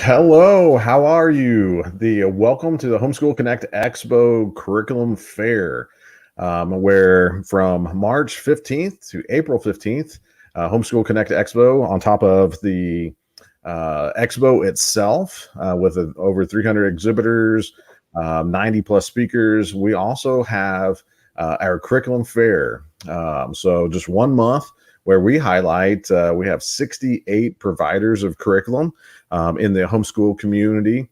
Hello, how are you? Welcome to the Homeschool Connect Expo Curriculum Fair, where from March 15th to April 15th, Homeschool Connect Expo, on top of the expo itself, with over 300 exhibitors, 90 plus speakers. We also have our curriculum fair. So just 1 month where we highlight, we have 68 providers of curriculum in the homeschool community,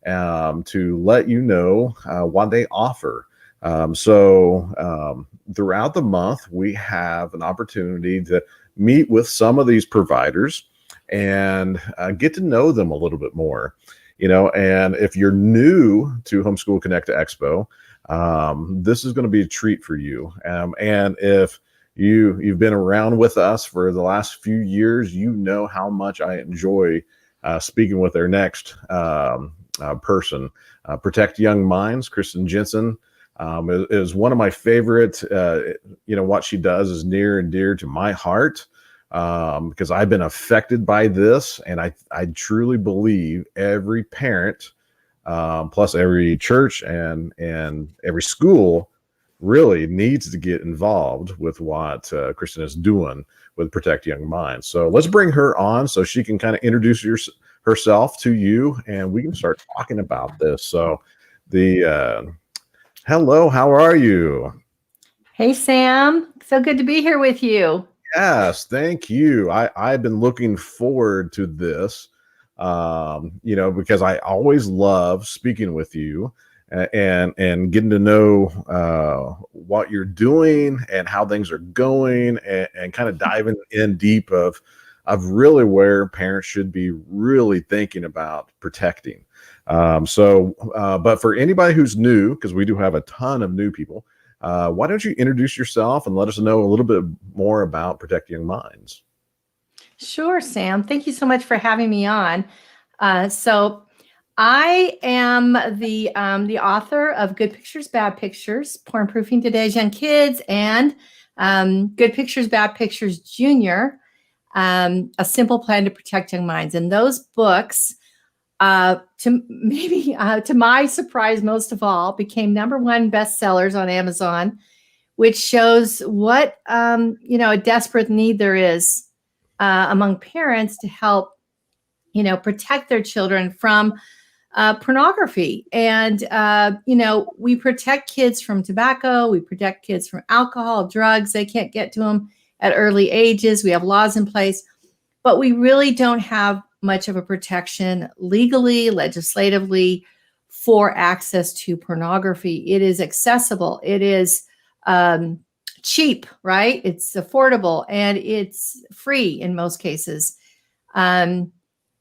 to let you know what they offer. Throughout the month, we have an opportunity to meet with some of these providers and get to know them a little bit more. And if you're new to Homeschool Connect Expo, this is going to be a treat for you. And if you've been around with us for the last few years, you know how much I enjoy speaking with our next person. Protect Young Minds, Kristen Jenson, is one of my favorite. What she does is near and dear to my heart, because I've been affected by this, and I truly believe every parent, plus every church and every school, really needs to get involved with what Kristen is doing with Protect Young Minds. So let's bring her on so she can kind of introduce herself to you, and we can start talking about this. So hello, how are you? Hey, Sam. So good to be here with you. Yes, thank you. I've been looking forward to this, because I always love speaking with you and getting to know what you're doing and how things are going, and kind of diving in deep of really where parents should be really thinking about protecting. But for anybody who's new, because we do have a ton of new people, why don't you introduce yourself and let us know a little bit more about Protect Young Minds? Sure, Sam. Thank you so much for having me on. So I am the author of Good Pictures, Bad Pictures, Porn Proofing Today's Young Kids, and Good Pictures, Bad Pictures Junior, A Simple Plan to Protect Young Minds. And those books, to my surprise, most of all, became #1 bestsellers on Amazon, which shows what a desperate need there is among parents to help protect their children from pornography. And we protect kids from tobacco, we protect kids from alcohol, drugs. They can't get to them at early ages. We have laws in place, but we really don't have much of a protection legally, legislatively, for access to pornography. It is accessible. It is cheap, right? It's affordable, and it's free in most cases.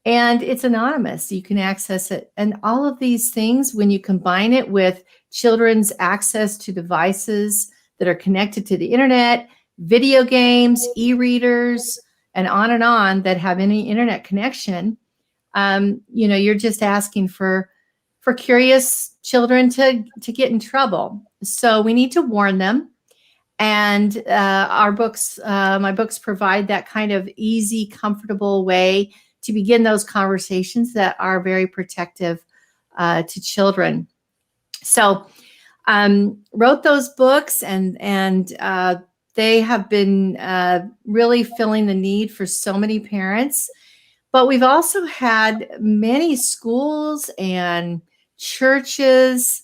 And it's anonymous. You can access it. And all of these things, when you combine it with children's access to devices that are connected to the internet, video games, e-readers, and on that have any internet connection, you're just asking for curious children to get in trouble. So we need to warn them. And my books provide that kind of easy, comfortable way to begin those conversations that are very protective to children. So wrote those books, and they have been really filling the need for so many parents. But we've also had many schools and churches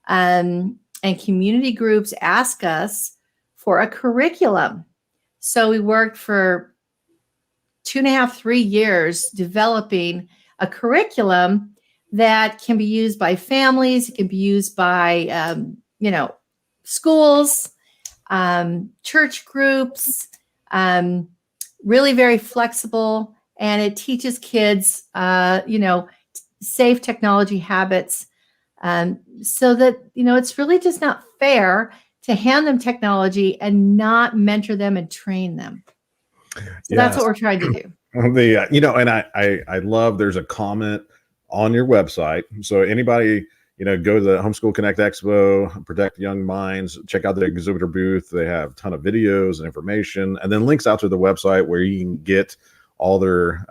and community groups ask us for a curriculum. So we worked for 2.5, 3 years developing a curriculum that can be used by families. It can be used by, schools, church groups, really very flexible. And it teaches kids, safe technology habits, so that, it's really just not fair to hand them technology and not mentor them and train them. So that's what we're trying to do. And I love, there's a comment on your website. So anybody, go to the Homeschool Connect Expo, Protect Young Minds, check out the exhibitor booth. They have a ton of videos and information, and then links out to the website where you can get all their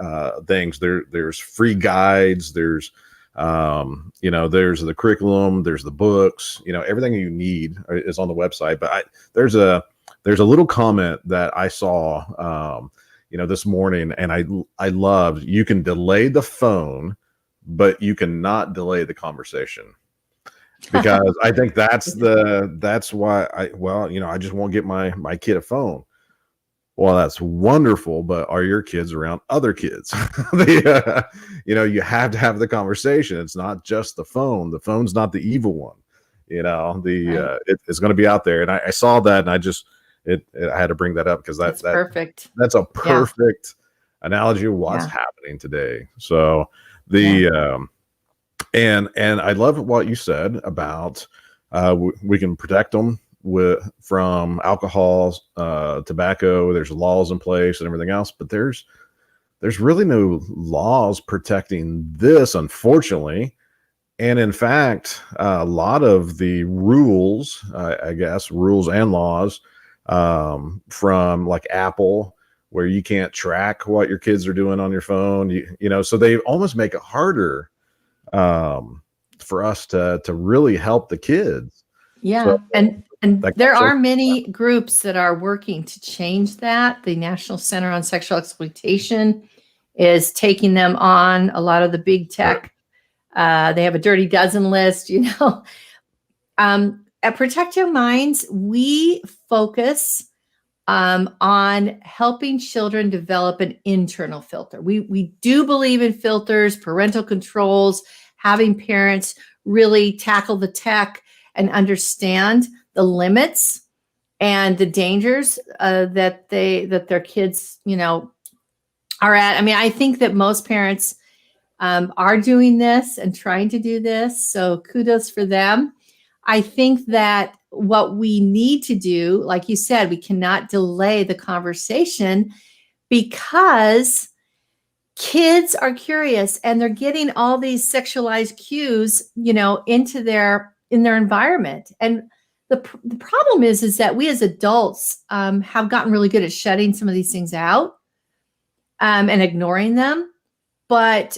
things. There's free guides. There's there's the curriculum. There's the books. Everything you need is on the website. But there's a little comment that I saw this morning, and I loved. You can delay the phone, but you cannot delay the conversation. Because I think that's why I just won't get my kid a phone. Well, that's wonderful, but are your kids around other kids? You have to have the conversation. It's not just the phone. The phone's not the evil one. It's going to be out there. And I saw that, and I had to bring that up because that's perfect. That's a perfect analogy of what's happening today. So and I love what you said about we can protect them from alcohol, tobacco. There's laws in place and everything else, but there's really no laws protecting this, unfortunately. And in fact, a lot of the rules, I guess, rules and laws from like Apple, where you can't track what your kids are doing on your phone, so they almost make it harder for us to really help the kids. Yeah. So, and there are many groups that are working to change that. The National Center on Sexual Exploitation is taking them on. A lot of the big tech, they have a dirty dozen list, At Protect Young Minds, we focus on helping children develop an internal filter. We do believe in filters, parental controls, having parents really tackle the tech and understand the limits and the dangers that their kids, are at. I mean, I think that most parents are doing this and trying to do this. So kudos for them. I think that what we need to do, like you said, we cannot delay the conversation because kids are curious and they're getting all these sexualized cues, in their environment. And the problem is that we as adults have gotten really good at shutting some of these things out and ignoring them. But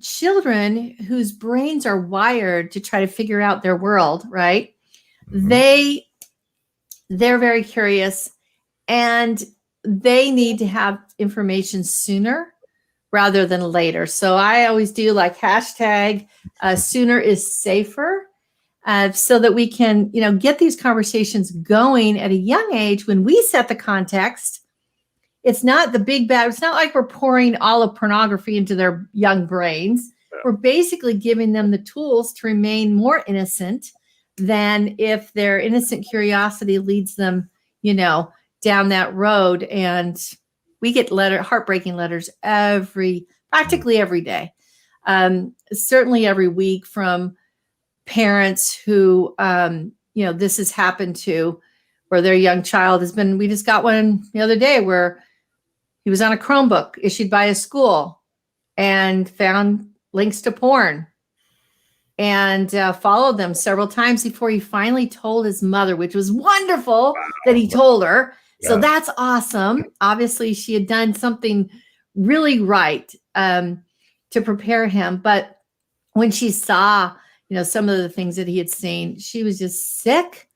children whose brains are wired to try to figure out their world, right? Mm-hmm. They're very curious, and they need to have information sooner rather than later. So I always do like hashtag sooner is safer, so that we can, get these conversations going at a young age when we set the context. It's not the big bad. It's not like we're pouring all of pornography into their young brains. Yeah. We're basically giving them the tools to remain more innocent than if their innocent curiosity leads them, down that road. And we get heartbreaking letters practically every day. Certainly every week from parents who, this has happened to, where their young child we just got one the other day where he was on a Chromebook issued by a school and found links to porn and followed them several times before he finally told his mother, which was wonderful that he told her. Yeah. So that's awesome. Obviously, she had done something really right to prepare him. But when she saw, some of the things that he had seen, she was just sick.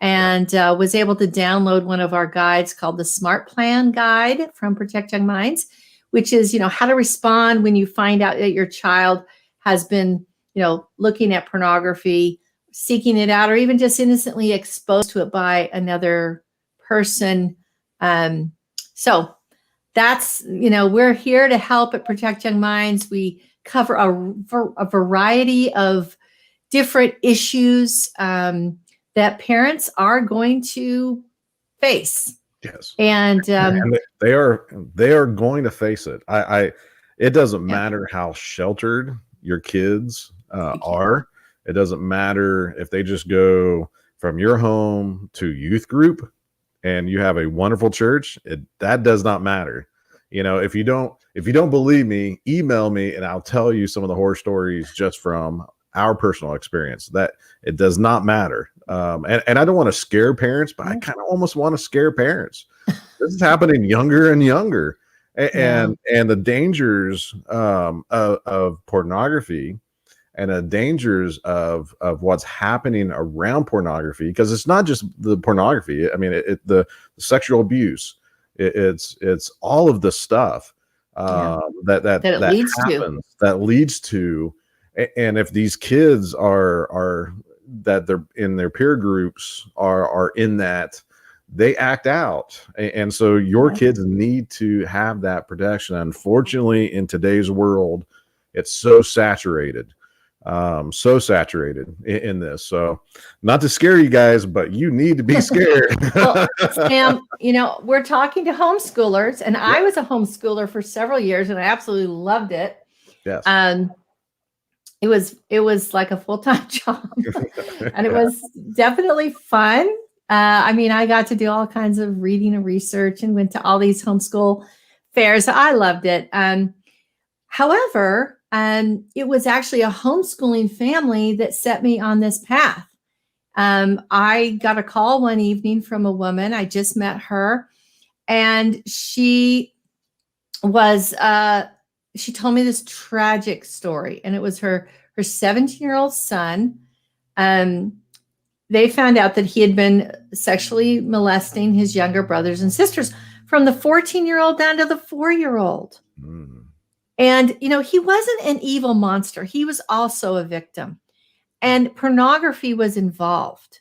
And was able to download one of our guides called the Smart Plan Guide from Protect Young Minds, which is, how to respond when you find out that your child has been, looking at pornography, seeking it out, or even just innocently exposed to it by another person. So that's, we're here to help at Protect Young Minds. We cover a variety of different issues that parents are going to face. Yes. And they are going to face it. It doesn't matter how sheltered your kids are. It doesn't matter if they just go from your home to youth group and you have a wonderful church. That does not matter. If you don't believe me, email me and I'll tell you some of the horror stories just from our personal experience. That it does not matter. And I don't want to scare parents, but I kind of almost want to scare parents. This is happening younger and younger. Yeah. And the dangers of pornography, and the dangers of what's happening around pornography, because it's not just the pornography. I mean, the sexual abuse, it's all of the stuff Yeah. That it that leads to. happens, that leads to. And if these kids are that they're in their peer groups are in that, they act out. And so your Yeah. kids need to have that protection. Unfortunately, in today's world, it's so saturated, in this. So, not to scare you guys, but you need to be scared. Well, Sam, we're talking to homeschoolers, and Yeah. I was a homeschooler for several years, and I absolutely loved it. Yes. It was like a full-time job, and it was definitely fun. I mean, I got to do all kinds of reading and research, and went to all these homeschool fairs. I loved it. However, it was actually a homeschooling family that set me on this path. I got a call one evening from a woman. I just met her, and she was she told me this tragic story, and it was her 17-year-old son. They found out that he had been sexually molesting his younger brothers and sisters, from the 14-year-old down to the 4-year-old. Mm. And he wasn't an evil monster. He was also a victim, and pornography was involved.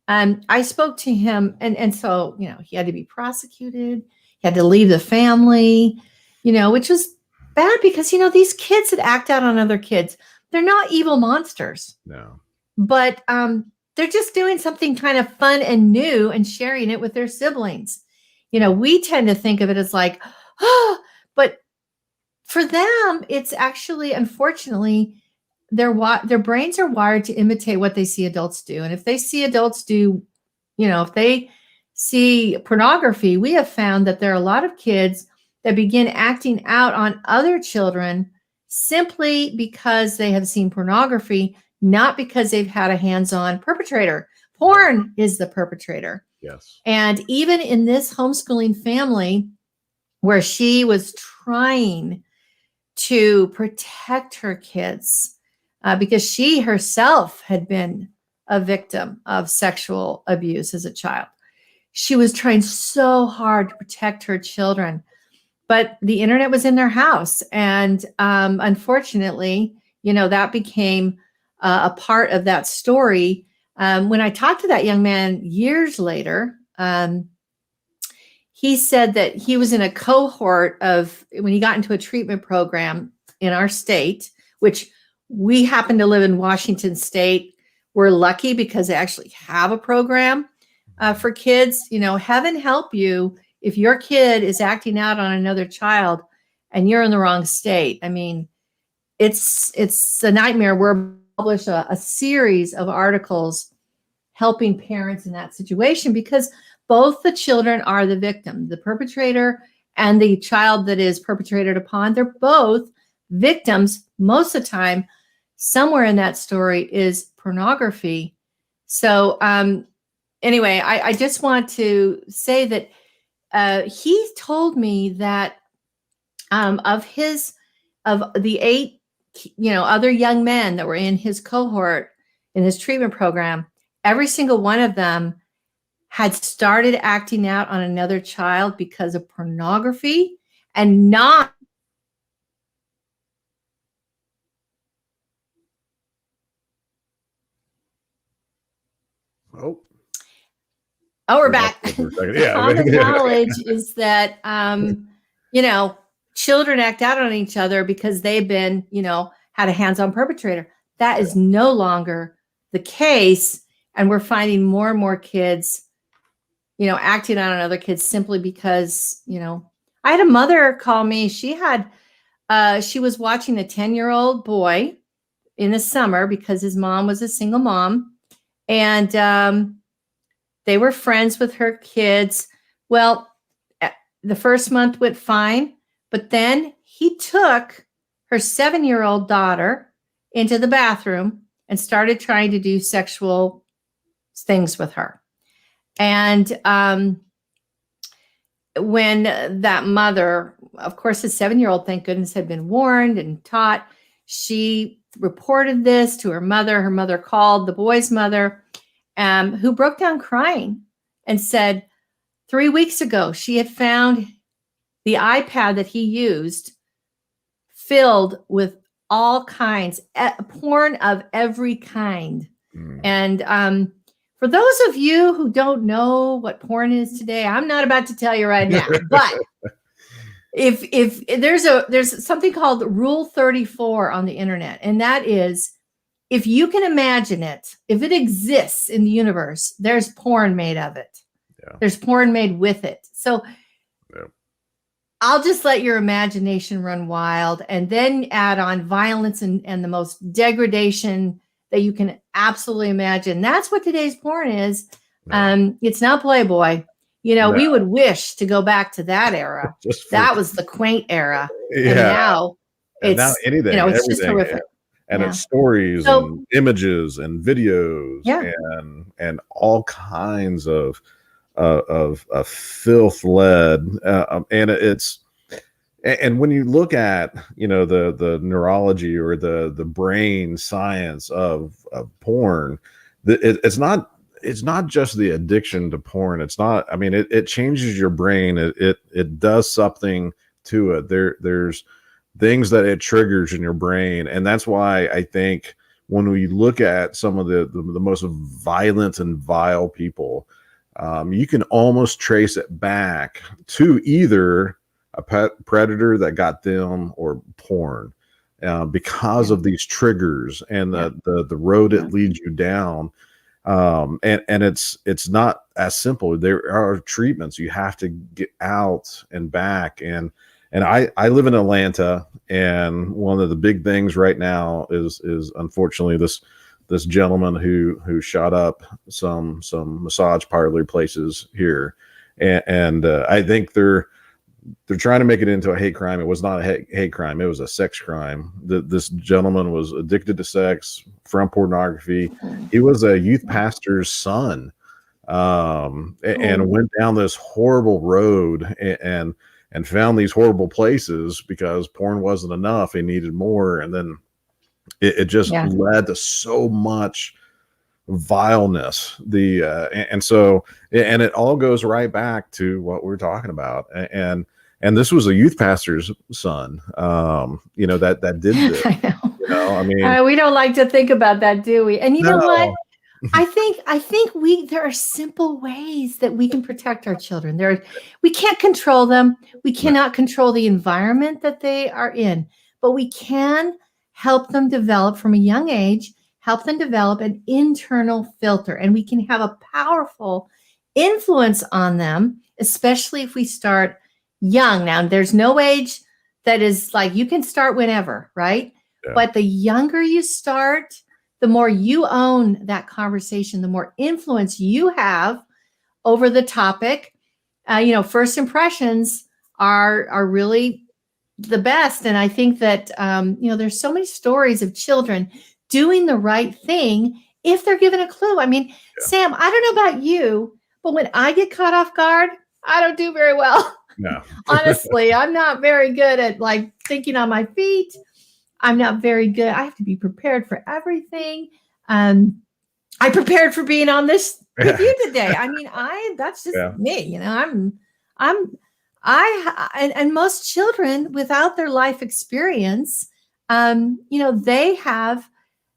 I spoke to him, and so he had to be prosecuted. He had to leave the family, which was bad, because these kids that act out on other kids, they're not evil monsters. No. But they're just doing something kind of fun and new and sharing it with their siblings. We tend to think of it as like, oh, but for them, it's actually, unfortunately, their brains are wired to imitate what they see adults do. And if they see adults do, if they see pornography, we have found that there are a lot of kids that begin acting out on other children simply because they have seen pornography, not because they've had a hands-on perpetrator. Porn is the perpetrator. Yes. And even in this homeschooling family, where she was trying to protect her kids, because she herself had been a victim of sexual abuse as a child. She was trying so hard to protect her children, but the internet was in their house. And unfortunately, that became a part of that story. When I talked to that young man years later, he said that he was in a cohort of, when he got into a treatment program in our state, which we happen to live in Washington State. We're lucky because they actually have a program for kids. Heaven help you if your kid is acting out on another child and you're in the wrong state. I mean, it's a nightmare. We're publish a series of articles helping parents in that situation, because both the children are the victim, the perpetrator and the child that is perpetrated upon. They're both victims. Most of the time, somewhere in that story is pornography. So anyway, I just want to say that he told me that of the 8 other young men that were in his cohort, in his treatment program, every single one of them had started acting out on another child because of pornography, and not we're back. The common knowledge is that children act out on each other because they've been had a hands-on perpetrator. That is no longer the case, and we're finding more and more kids acting out on other kids simply because I had a mother call me. She was watching a 10-year-old boy in the summer because his mom was a single mom, and they were friends with her kids. Well, the first month went fine, but then he took her 7-year-old daughter into the bathroom and started trying to do sexual things with her. And when that mother, of course, the 7-year-old, thank goodness, had been warned and taught, she reported this to her mother. Her mother called the boy's mother, who broke down crying and said 3 weeks ago she had found the iPad that he used filled with all kinds, porn of every kind. And for those of you who don't know what porn is today, I'm not about to tell you right now, but if there's something called Rule 34 on the internet, and that is, if you can imagine it, if it exists in the universe, there's porn made of it. Yeah. There's porn made with it. So Yeah. I'll just let your imagination run wild, and then add on violence and the most degradation that you can absolutely imagine. That's what today's porn is. No. It's not Playboy. No. We would wish to go back to that era. That was the quaint era. Yeah. And now it's anything, it's everything. just horrific. And it's stories and images and videos, Yeah. and all kinds of filth led, and and when you look at the neurology or the brain science of porn, it's not just the addiction to porn. It's not. I mean, it changes your brain. It does something to it. There's things that it triggers in your brain, and that's why I think when we look at some of the most violent and vile people, you can almost trace it back to either a predator that got them or porn, because of these triggers and the road it leads you down. And it's not as simple. There are treatments. You have to get out and back. And I live in Atlanta, and one of the big things right now is unfortunately this gentleman who shot up some massage parlor places here, and I think they're trying to make it into a hate crime. It was not a hate crime. It was a sex crime. This gentleman was addicted to sex from pornography. He was a youth pastor's son, and went down this horrible road and found these horrible places because porn wasn't enough. He needed more. And then it just led to so much vileness. And it all goes right back to what we're talking about. And this was a youth pastor's son, that did this. I mean, we don't like to think about that, do we? And you know what? I think there are simple ways that we can protect our children. We can't control them. We cannot control the environment that they are in, but we can help them develop from a young age, help them develop an internal filter, and we can have a powerful influence on them, especially if we start young. Now, there's no age that is like, you can start whenever, right? Yeah. But the younger you start, the more you own that conversation, the more influence you have over the topic. First impressions are really the best. And I think that, there's so many stories of children doing the right thing if they're given a clue. I mean, Sam, I don't know about you, but when I get caught off guard, I don't do very well. No. Honestly, I'm not very good at thinking on my feet. I'm not very good. I have to be prepared for everything. I prepared for being on this with you today. I mean, that's just me, and most children without their life experience, they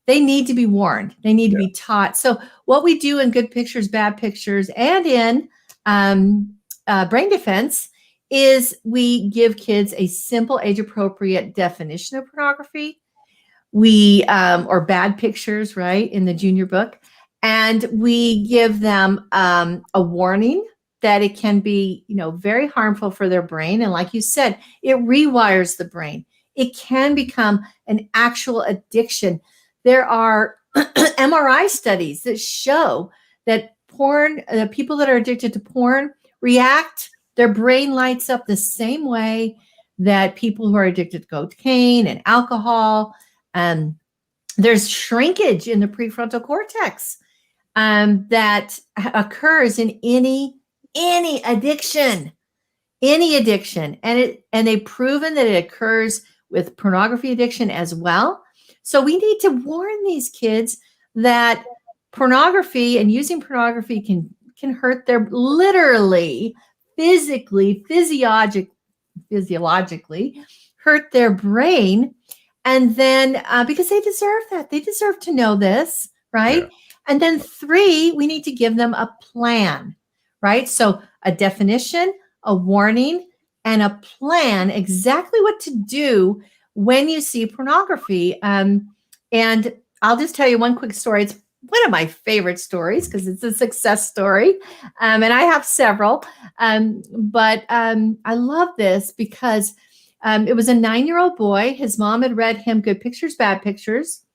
need to be warned. They need to be taught. So what we do in Good Pictures, Bad Pictures, and in Brain Defense is we give kids a simple age-appropriate definition of pornography. Or bad pictures, right, in the junior book. And we give them a warning that it can be, very harmful for their brain. And like you said, it rewires the brain. It can become an actual addiction. There are MRI studies that show that the people that are addicted to porn react, their brain lights up the same way that people who are addicted to cocaine and alcohol. There's shrinkage in the prefrontal cortex that occurs in any addiction. any addiction, and they've proven that it occurs with pornography addiction as well. So we need to warn these kids that pornography and using pornography can hurt their, literally, physically, physiologically hurt their brain. And then because they deserve that, they deserve to know this, right? Yeah. And then 3, we need to give them a plan, right? So a definition, a warning, and a plan, exactly what to do when you see pornography. And I'll just tell you one quick story. It's one of my favorite stories because it's a success story. And I have several. But I love this because it was a 9-year-old boy. His mom had read him Good Pictures, Bad Pictures.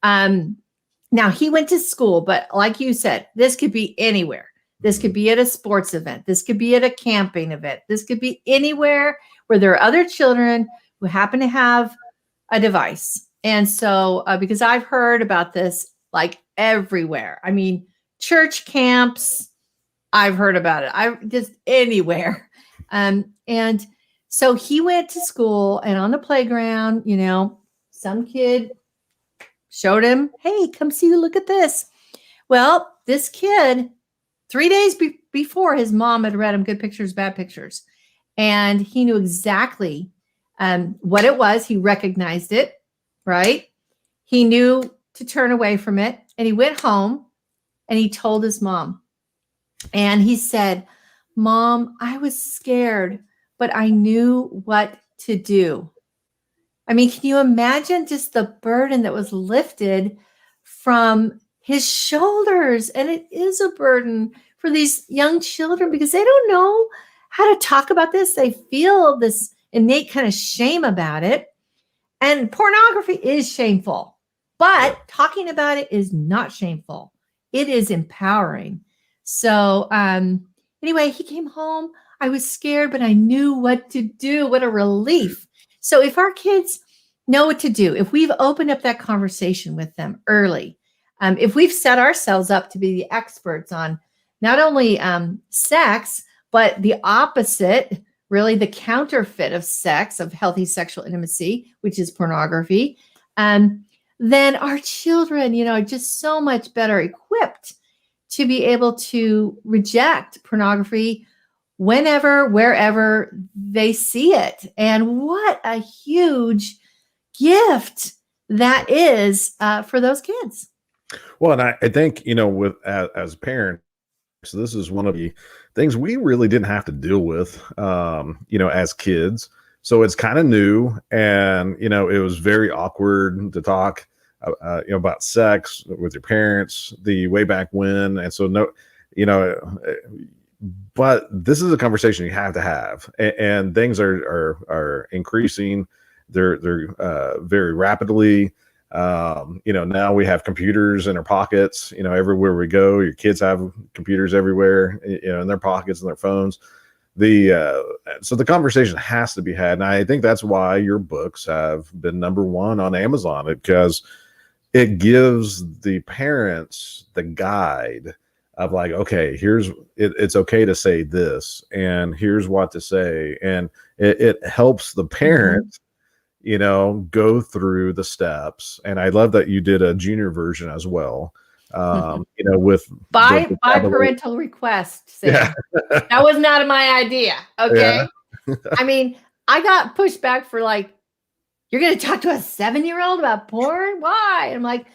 Now he went to school, but like you said, this could be anywhere. This could be at a sports event. This could be at a camping event. This could be anywhere where there are other children who happen to have a device. And so, because I've heard about this like everywhere. I mean, church camps, I've heard about it. I just anywhere. And so he went to school, and on the playground, some kid showed him, hey, come see, look at this. Well, this kid, 3 days before, his mom had read him Good Pictures, Bad Pictures. And he knew exactly what it was. He recognized it, right? He knew to turn away from it. And he went home and he told his mom. And he said, Mom, I was scared, but I knew what to do. I mean, can you imagine just the burden that was lifted from his shoulders? And it is a burden for these young children because they don't know how to talk about this. They feel this innate kind of shame about it. And pornography is shameful, but talking about it is not shameful. It is empowering. So anyway, he came home. I was scared, but I knew what to do. What a relief. So if our kids know what to do, if we've opened up that conversation with them early, if we've set ourselves up to be the experts on not only sex, but the opposite, really the counterfeit of sex, of healthy sexual intimacy, which is pornography, then our children, are just so much better equipped to be able to reject pornography whenever, wherever they see it. And what a huge gift that is for those kids. Well, and I think, with as parents, so this is one of the things we really didn't have to deal with, as kids. So it's kind of new, and it was very awkward to talk, about sex with your parents the way back when, and so but this is a conversation you have to have, and things are increasing. They're very rapidly. Now we have computers in our pockets, everywhere we go. Your kids have computers everywhere, in their pockets and their phones. So the conversation has to be had. And I think that's why your books have been #1 on Amazon, because it gives the parents the guide of like, okay, it's okay to say this, and here's what to say. And it helps the parent, go through the steps. And I love that you did a junior version as well. With by parental request. Sam. Yeah. That was not my idea. Okay. Yeah. I mean, I got pushed back for like, you're going to talk to a 7-year-old about porn? Why? And I'm like,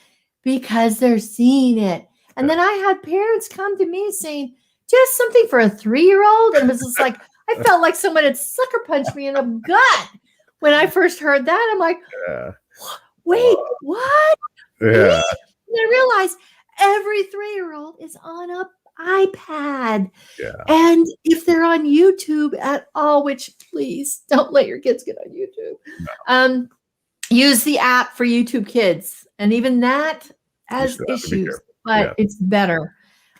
because they're seeing it. And then I had parents come to me saying, just something for a 3-year-old. And it was just like, I felt like someone had sucker punched me in the gut. When I first heard that, I'm like, wait, what? Yeah. Really? And I realized every 3-year-old is on an iPad. Yeah. And if they're on YouTube at all, which please don't let your kids get on YouTube, No. Use the app for YouTube Kids. And even that has issues, but it's better.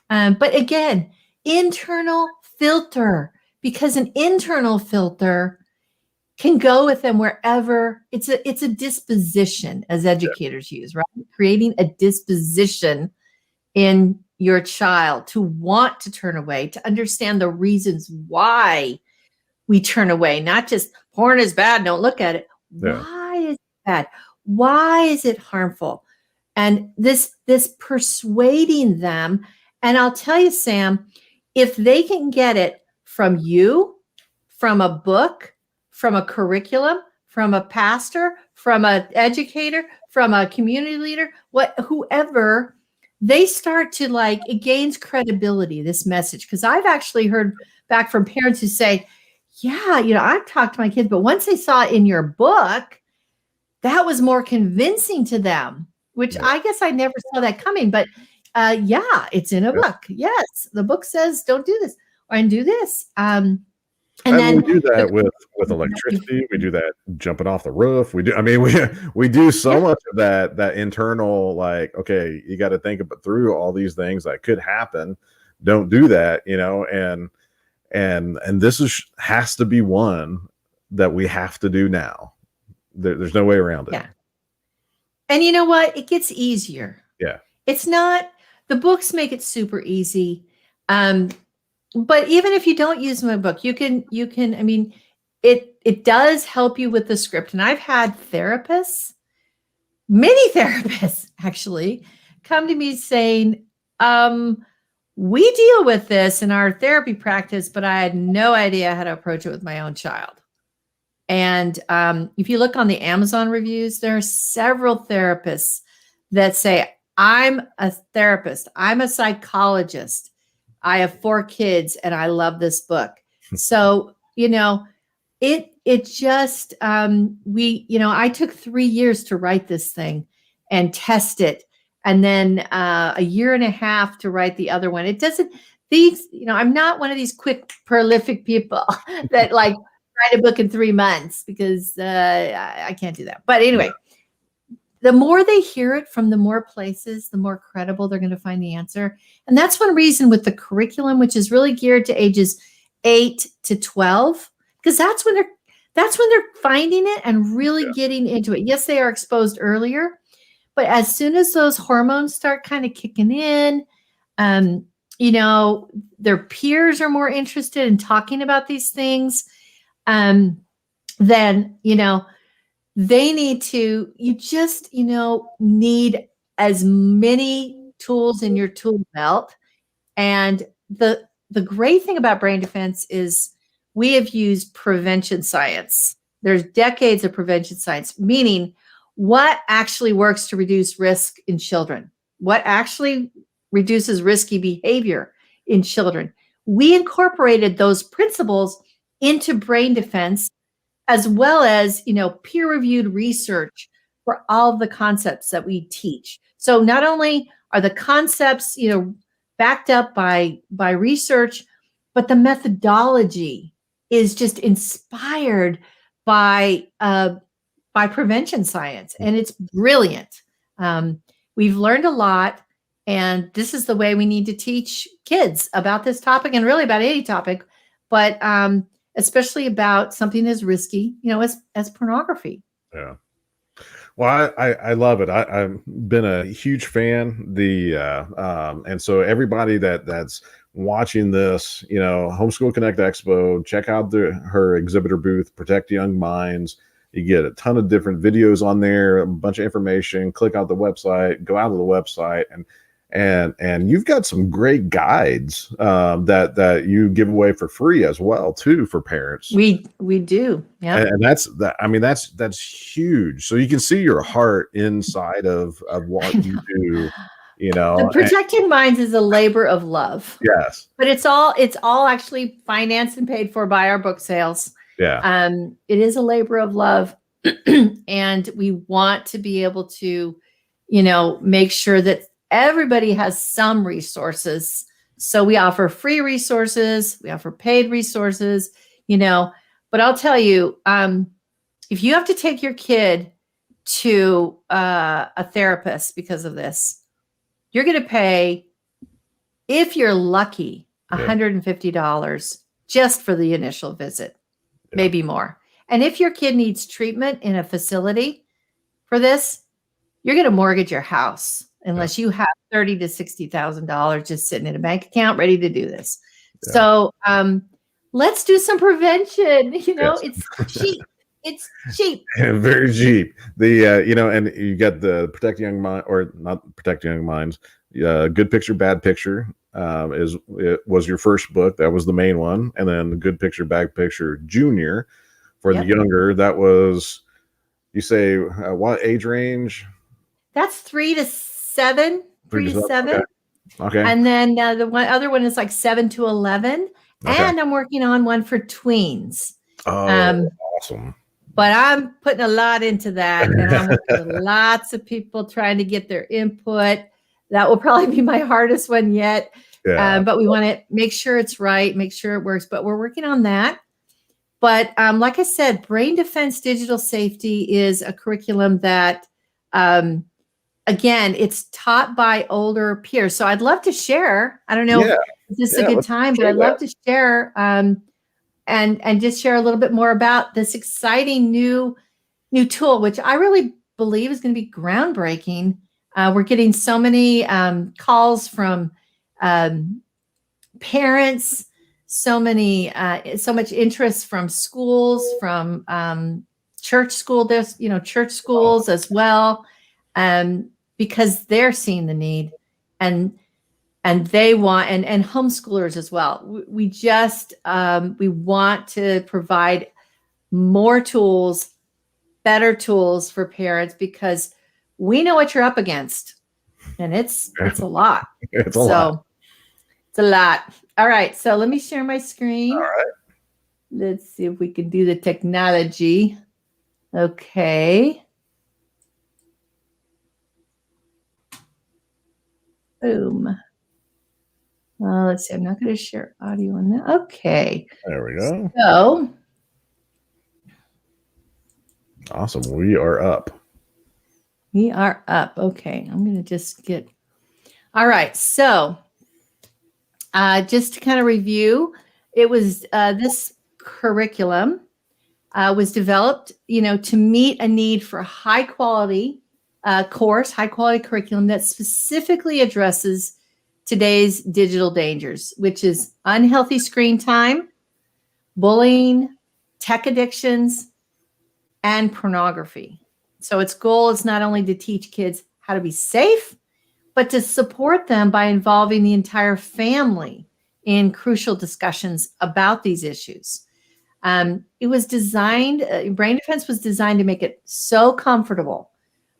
But again, internal filter, because an internal filter can go with them wherever. It's a disposition, as educators use, right? Creating a disposition in your child to want to turn away, to understand the reasons why we turn away. Not just porn is bad, don't look at it. Yeah. Why is it bad? Why is it harmful? And this persuading them. And I'll tell you, Sam, if they can get it from you, from a book, from a curriculum, from a pastor, from an educator, from a community leader, whoever, they start to like, it gains credibility, this message. Because I've actually heard back from parents who say, yeah, I've talked to my kids, but once they saw it in your book, that was more convincing to them, which I guess I never saw that coming. But yeah, it's in a book. Yes, the book says don't do this and do this. And then we do that with electricity. We do that jumping off the roof. We do so much of that internal, like, okay, you got to think through all these things that could happen. Don't do that, and this has to be one that we have to do now. There's no way around it. Yeah. And you know what? It gets easier. Yeah. It's not, the books make it super easy. But even if you don't use my book, you can, I mean, it does help you with the script. And I've had many therapists actually come to me saying, we deal with this in our therapy practice, but I had no idea how to approach it with my own child. And if you look on the Amazon reviews, there are several therapists that say, I'm a therapist, I'm a psychologist, I have 4 kids, and I love this book. So, it just, I took 3 years to write this thing and test it. And then a year and a half to write the other one. It doesn't, I'm not one of these quick, prolific people that like write a book in 3 months, because I can't do that. But anyway, the more they hear it from the more places, the more credible they're going to find the answer. And that's one reason with the curriculum, which is really geared to ages 8 to 12, because that's when they're finding it and really getting into it. Yes, they are exposed earlier, but as soon as those hormones start kind of kicking in, their peers are more interested in talking about these things. Then, they need to, you just, need as many tools in your tool belt. And the great thing about brain defense is we have used prevention science. There's decades of prevention science, meaning what actually works to reduce risk in children, what actually reduces risky behavior in children. We incorporated those principles into brain defense, as well as, peer-reviewed research for all of the concepts that we teach. So not only are the concepts, backed up by research, but the methodology is just inspired by prevention science, and it's brilliant. We've learned a lot, and this is the way we need to teach kids about this topic, and really about any topic, but especially about something as risky, as pornography. Yeah. Well, I love it. I've been a huge fan. And so everybody that's watching this, Homeschool Connect Expo, check out her exhibitor booth, Protect Young Minds. You get a ton of different videos on there, a bunch of information. Click out the website, go out to the website, and you've got some great guides that you give away for free as well too for parents. We do, yeah. And that's huge. So you can see your heart inside of what you do. The Protecting Minds is a labor of love. Yes, but it's all actually financed and paid for by our book sales. Yeah, it is a labor of love, and we want to be able to, make sure that everybody has some resources. So we offer free resources, we offer paid resources, but I'll tell you, if you have to take your kid to a therapist because of this, you're going to pay, if you're lucky, $150 just for the initial visit, maybe more. And if your kid needs treatment in a facility for this, you're going to mortgage your house unless you have $30,000 to $60,000 just sitting in a bank account ready to do this. So let's do some prevention. Yes. It's cheap. It's cheap. Very cheap. The and you got the Protect Young Mind, or not Protect Young Minds. Good Picture, Bad Picture was your first book. That was the main one, and then Good Picture, Bad Picture Junior for the Yep. younger. That was, you say, what age range? That's 3 to 7. 3 to 7. Okay. And then the other one is like 7 to 11. Okay. And I'm working on one for tweens. Oh, awesome. But I'm putting a lot into that, and I'm working with lots of people trying to get their input. That will probably be my hardest one yet. Yeah. But we want to make sure it's right, make sure it works. But we're working on that. But like I said, Brain Defense Digital Safety is a curriculum that, again, it's taught by older peers. So I'd love to share. I don't know if this is a good time, but I'd love to share and just share a little bit more about this exciting new tool, which I really believe is going to be groundbreaking. We're getting so many calls from parents, so much interest from schools, from church schools as well, because they're seeing the need, and they want, and homeschoolers as well. We just we want to provide more tools, better tools for parents, because we know what you're up against, and it's a lot. It's a lot. It's a lot. All right, so let me share my screen. All right. Let's see if we can do the technology. Okay. Boom. Let's see. I'm not going to share audio on that. Okay. There we go. So. Awesome. We are up. We are up. Okay. I'm going to just get. All right. So just to kind of review, it was this curriculum was developed, to meet a need for high quality high quality curriculum that specifically addresses today's digital dangers, which is unhealthy screen time, bullying, tech addictions, and pornography. So its goal is not only to teach kids how to be safe, but to support them by involving the entire family in crucial discussions about these issues. It was designed, Brain Defense was designed to make it so comfortable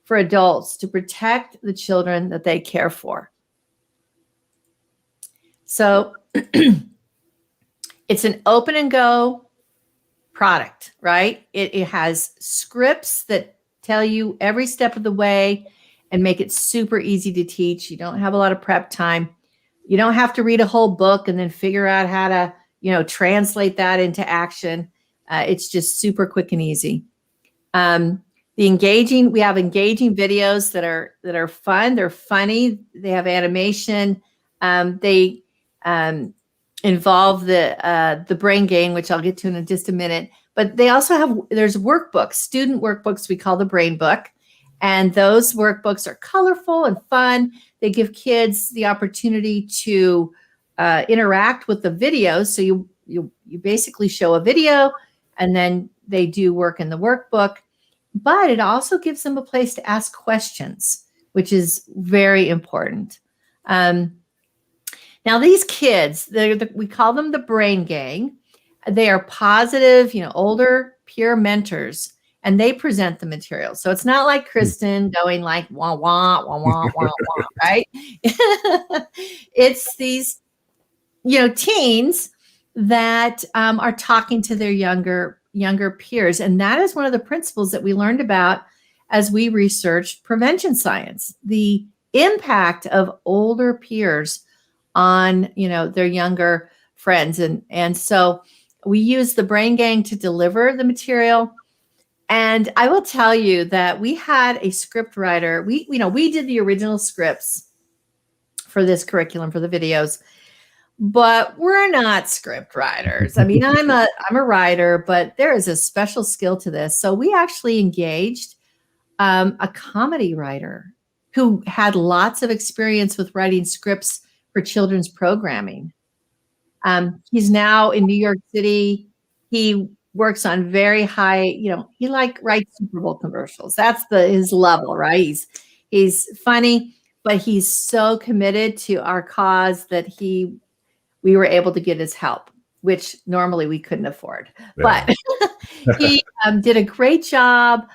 for adults to protect the children that they care for. So it's an open and go product, right? It has scripts that tell you every step of the way and make it super easy to teach. You don't have a lot of prep time. You don't have to read a whole book and then figure out how to, translate that into action. It's just super quick and easy. We have engaging videos that are fun. They're funny. They have animation. They involve the brain game, which I'll get to in just a minute. But they also there's workbooks, student workbooks we call the Brain Book. And those workbooks are colorful and fun. They give kids the opportunity to interact with the videos. So you basically show a video and then they do work in the workbook. But it also gives them a place to ask questions, which is very important. Now, these kids, we call them the Brain Gang. They are positive, older peer mentors, and they present the material. So it's not like Kristen going like, wah, wah, wah, wah, wah, wah, right? It's these, teens that are talking to their younger peers. And that is one of the principles that we learned about as we researched prevention science, the impact of older peers on, their younger friends. And so we use the Brain Gang to deliver the material. And I will tell you that we had a script writer. We did the original scripts for this curriculum, for the videos, but we're not script writers. I mean, I'm a writer, but there is a special skill to this. So we actually engaged a comedy writer who had lots of experience with writing scripts for children's programming. He's now in New York City. He works on very high, he like writes Super Bowl commercials. That's his level, right? He's funny, but he's so committed to our cause that we were able to get his help, which normally we couldn't afford. Yeah. But he did a great job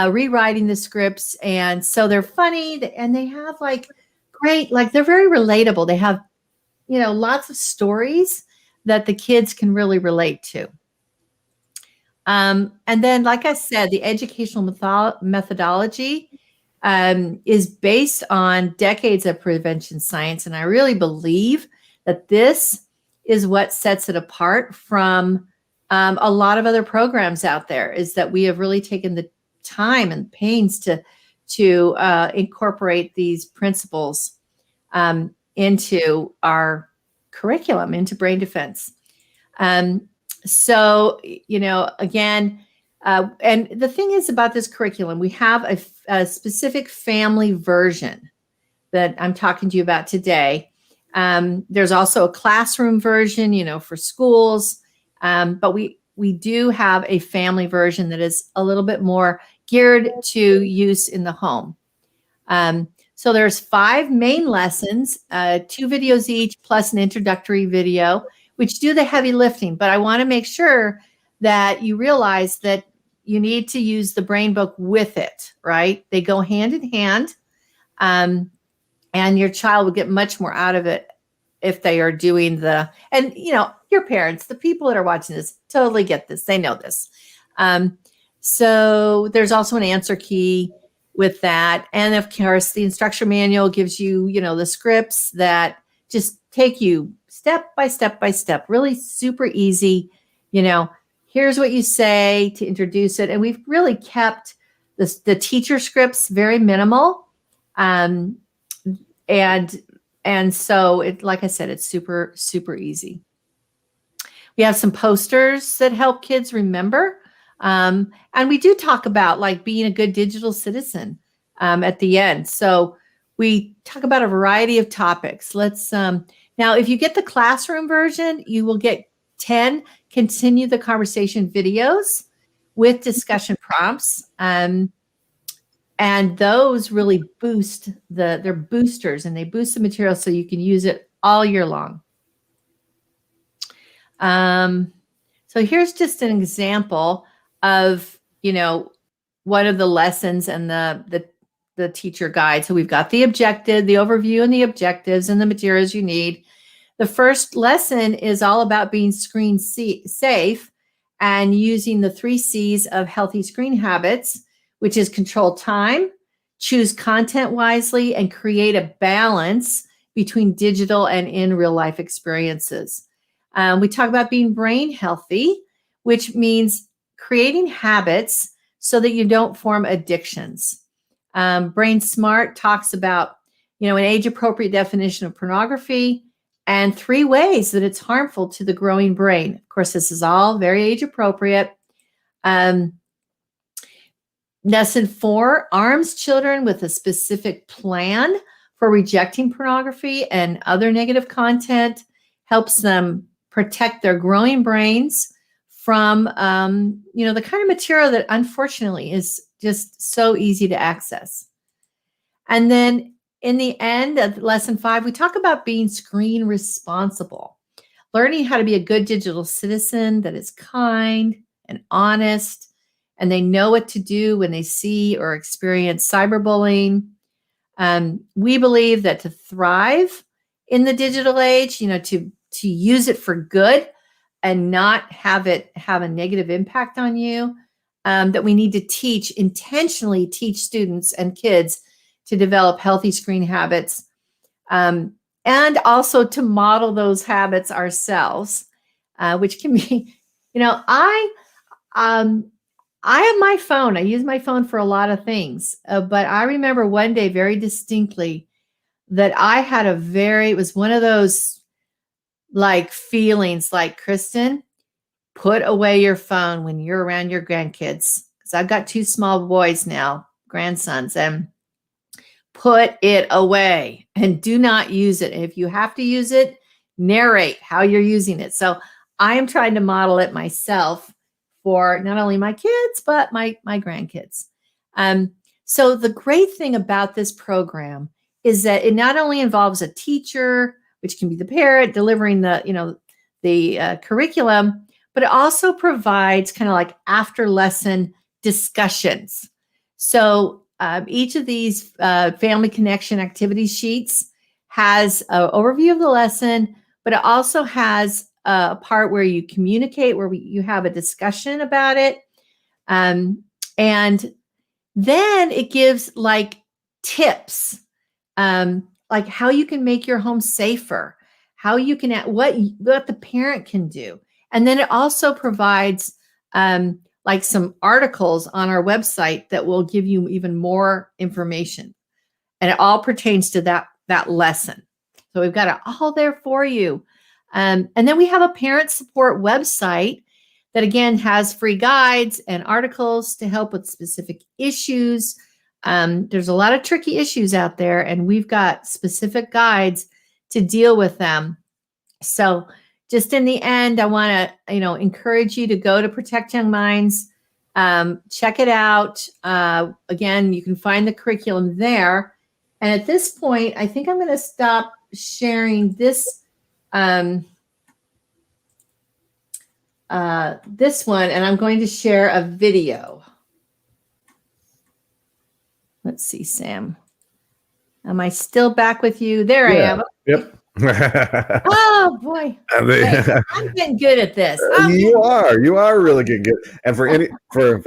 rewriting the scripts. And so they're funny and they have they're very relatable. They have, lots of stories that the kids can really relate to. And then, like I said, the educational methodology is based on decades of prevention science. And I really believe that this is what sets it apart from a lot of other programs out there, is that we have really taken the time and pains to incorporate these principles into our curriculum, into brain defense. So, again, and the thing is about this curriculum, we have a specific family version that I'm talking to you about today. There's also a classroom version, for schools, but we do have a family version that is a little bit more geared to use in the home. So there's 5 main lessons, 2 videos each, plus an introductory video, which do the heavy lifting. But I want to make sure that you realize that you need to use the brain book with it, right? They go hand in hand, and your child will get much more out of it if they are doing your parents, the people that are watching this totally get this. They know this. So there's also an answer key with that. And of course, the instruction manual gives you, the scripts that just take you step by step, really super easy. Here's what you say to introduce it. And we've really kept the teacher scripts very minimal. And so like I said, it's super, super easy. We have some posters that help kids remember. And we do talk about being a good digital citizen at the end. So we talk about a variety of topics. Let's now, if you get the classroom version, you will get 10 continue the conversation videos with discussion prompts. And those really they're boosters, and they boost the material so you can use it all year long. So here's just an example of, one of the lessons and the teacher guide. So we've got the objective, the overview and the objectives and the materials you need. The first lesson is all about being screen safe and using the 3 C's of healthy screen habits, which is control time, choose content wisely, and create a balance between digital and in real life experiences. We talk about being brain healthy, which means creating habits so that you don't form addictions. Brain Smart talks about, an age-appropriate definition of pornography and 3 ways that it's harmful to the growing brain. Of course, this is all very age-appropriate. Lesson 4 arms children with a specific plan for rejecting pornography and other negative content, helps them protect their growing brains from, the kind of material that unfortunately is just so easy to access. And then in the end of lesson 5, we talk about being screen responsible, learning how to be a good digital citizen that is kind and honest, and they know what to do when they see or experience cyberbullying. We believe that to thrive in the digital age, to use it for good and not have it have a negative impact on you, that we need to intentionally teach students and kids to develop healthy screen habits, and also to model those habits ourselves, which can be, I have my phone. I use my phone for a lot of things, but I remember one day very distinctly that I had it was one of those feelings like, Kristen, put away your phone when you're around your grandkids. Because I've got 2 small boys now, grandsons, and put it away and do not use it. And if you have to use it, narrate how you're using it. So I am trying to model it myself for not only my kids, but my grandkids. So the great thing about this program is that it not only involves a teacher, which can be the parent delivering the curriculum, but it also provides kind of like after lesson discussions. So each of these family connection activity sheets has an overview of the lesson, but it also has a part where you communicate, where you have a discussion about it. And then it gives like tips, like how you can make your home safer, how you can, what the parent can do. And then it also provides like some articles on our website that will give you even more information. And it all pertains to that lesson. So we've got it all there for you. And then we have a parent support website that, again, has free guides and articles to help with specific issues. There's a lot of tricky issues out there, and we've got specific guides to deal with them. So just in the end, I want to, encourage you to go to Protect Young Minds, check it out. Again, you can find the curriculum there. And at this point, I think I'm going to stop sharing this this one, and I'm going to share a video. Let's see, Sam. Am I still back with you? There I am. Yep. Oh boy, I'm getting good at this. You are really getting good. And for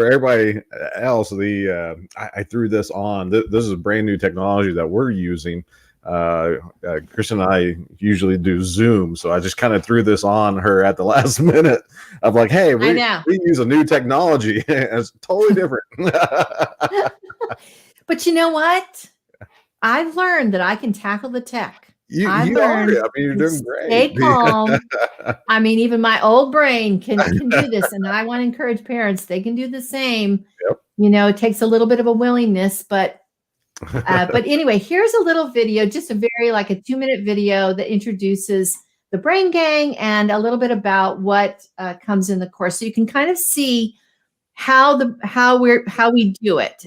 everybody else, I threw this on. This is a brand new technology that we're using. Kristen and I usually do Zoom, so I just kind of threw this on her at the last minute. I'm like, hey, we use a new technology. It's totally different. But you know what? I've learned that I can tackle the tech. You're doing great. Stay calm. Even my old brain can do this, and I want to encourage parents. They can do the same. Yep. It takes a little bit of a willingness, but anyway, here's a little video, just a very like a 2-minute video that introduces the Brain Gang and a little bit about what comes in the course, so you can kind of see how we do it.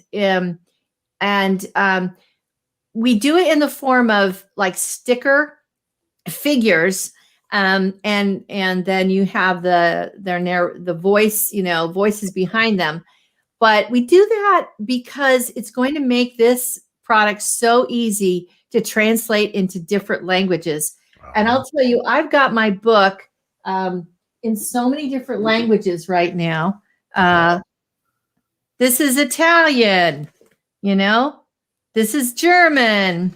We do it in the form of like sticker figures, and then you have the voice, voices behind them. But we do that because it's going to make this product so easy to translate into different languages. And I'll tell you, I've got my book in so many different languages right now. This is Italian, this is German.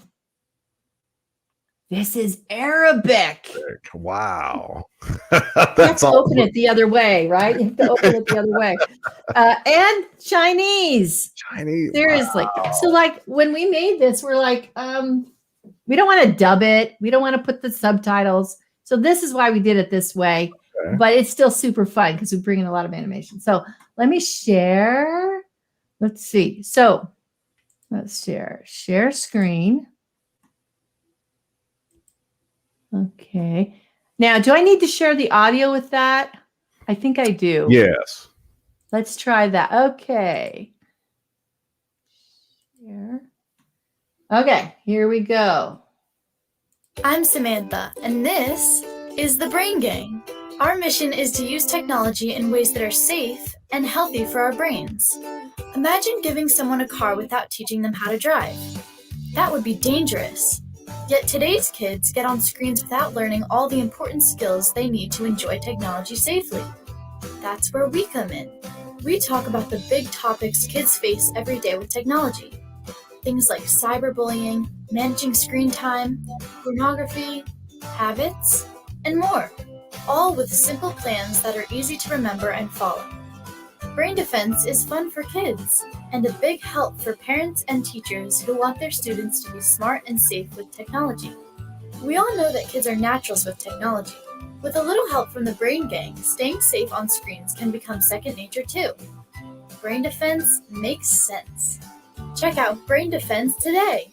This is Arabic. Wow. That's awesome. Open it the other way, right? You have to open it the other way. And Chinese. Seriously. Wow. So like when we made this, we're like, we don't want to dub it. We don't want to put the subtitles. So this is why we did it this way. Okay. But it's still super fun because we bring in a lot of animation. So let me share. Let's see. So let's share screen. Okay. Now, do I need to share the audio with that? I think I do. Yes. Let's try that. Okay. Share. Okay, here we go. I'm Samantha, and this is the Brain Gang. Our mission is to use technology in ways that are safe and healthy for our brains. Imagine giving someone a car without teaching them how to drive. That would be dangerous. Yet today's kids get on screens without learning all the important skills they need to enjoy technology safely. That's where we come in. We talk about the big topics kids face every day with technology. Things like cyberbullying, managing screen time, pornography, habits, and more. All with simple plans that are easy to remember and follow. Brain Defense is fun for kids and a big help for parents and teachers who want their students to be smart and safe with technology. We all know that kids are naturals with technology. With a little help from the Brain Gang, staying safe on screens can become second nature too. Brain Defense makes sense. Check out Brain Defense today.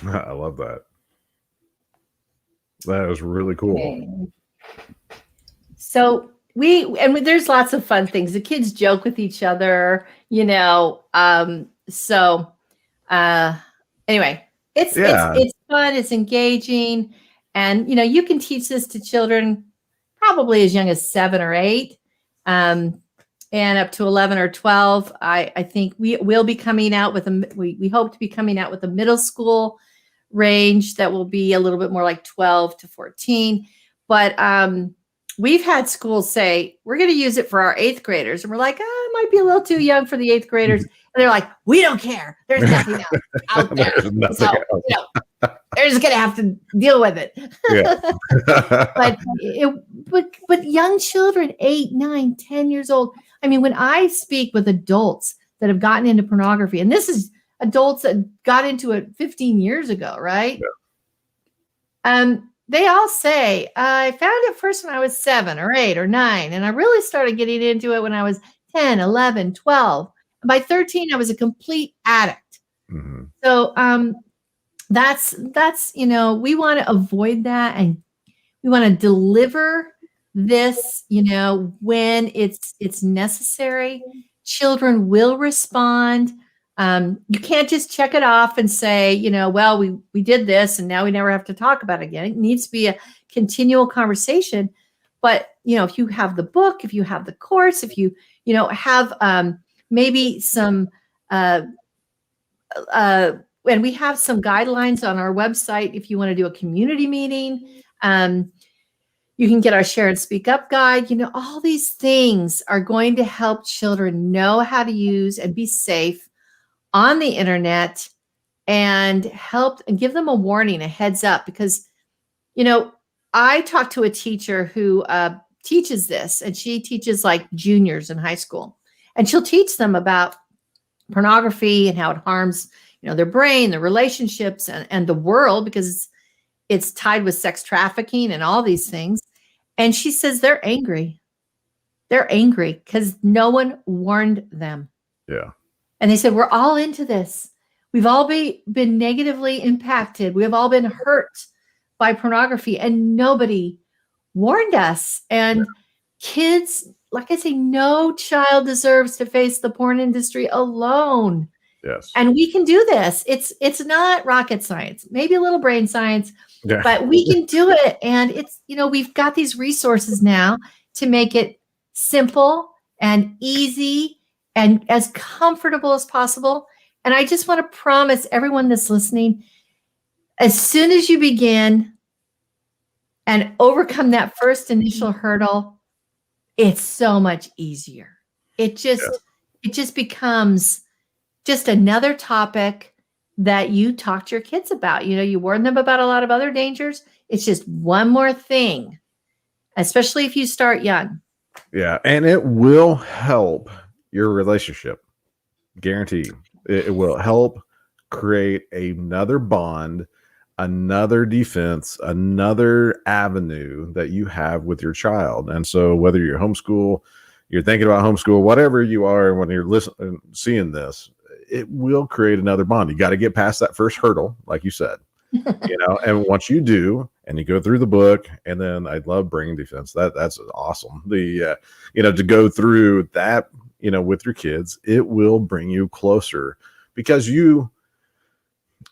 I love that. That was really cool. Okay. So there's lots of fun things. The kids joke with each other, so anyway, it's fun, it's engaging, and you can teach this to children probably as young as 7 or 8, and up to 11 or 12. I think we will be coming out with we hope to be coming out with a middle school range that will be a little bit more like 12 to 14. But we've had schools say, we're going to use it for our 8th graders. And we're like, it might be a little too young for the 8th graders. And they're like, we don't care. There's nothing else out there. So, they're just going to have to deal with it. Yeah. but young children, 8, 9, 10 years old. I mean, when I speak with adults that have gotten into pornography, and this is adults that got into it 15 years ago, right? Yeah. They all say, I found it first when I was 7 or 8 or 9, and I really started getting into it when I was 10, 11, 12. And by 13, I was a complete addict. Mm-hmm. So that's we want to avoid that, and we want to deliver this, when it's necessary. Children will respond. You can't just check it off and say, well, we did this and now we never have to talk about it again. It needs to be a continual conversation. But, if you have the book, if you have the course, if you, have maybe some, and we have some guidelines on our website. If you want to do a community meeting, you can get our Share and Speak Up guide. All these things are going to help children know how to use and be safe on the internet, and help and give them a warning, a heads up, because, I talked to a teacher who teaches this, and she teaches like juniors in high school, and she'll teach them about pornography and how it harms, their brain, their relationships, and the world, because it's tied with sex trafficking and all these things. And she says they're angry. They're angry because no one warned them. Yeah. And they said, we're all into this. We've all been negatively impacted. We have all been hurt by pornography, and nobody warned us. And kids, like I say, no child deserves to face the porn industry alone. Yes. And we can do this. It's not rocket science, maybe a little brain science, but we can do it. And it's, we've got these resources now to make it simple and easy and as comfortable as possible. And I just want to promise everyone that's listening, as soon as you begin and overcome that first initial hurdle, it's so much easier. It just becomes just another topic that you talk to your kids about. You warn them about a lot of other dangers. It's just one more thing, especially if you start young. Yeah. And it will help your relationship. Guaranteed. It will help create another bond, another defense, another avenue that you have with your child. And so whether you're homeschool, you're thinking about homeschool, whatever you are, when you're listening, seeing this, it will create another bond. You got to get past that first hurdle, like you said, and once you do, and you go through the book, and then I love brain defense. That's awesome. To go through that, with your kids, it will bring you closer, because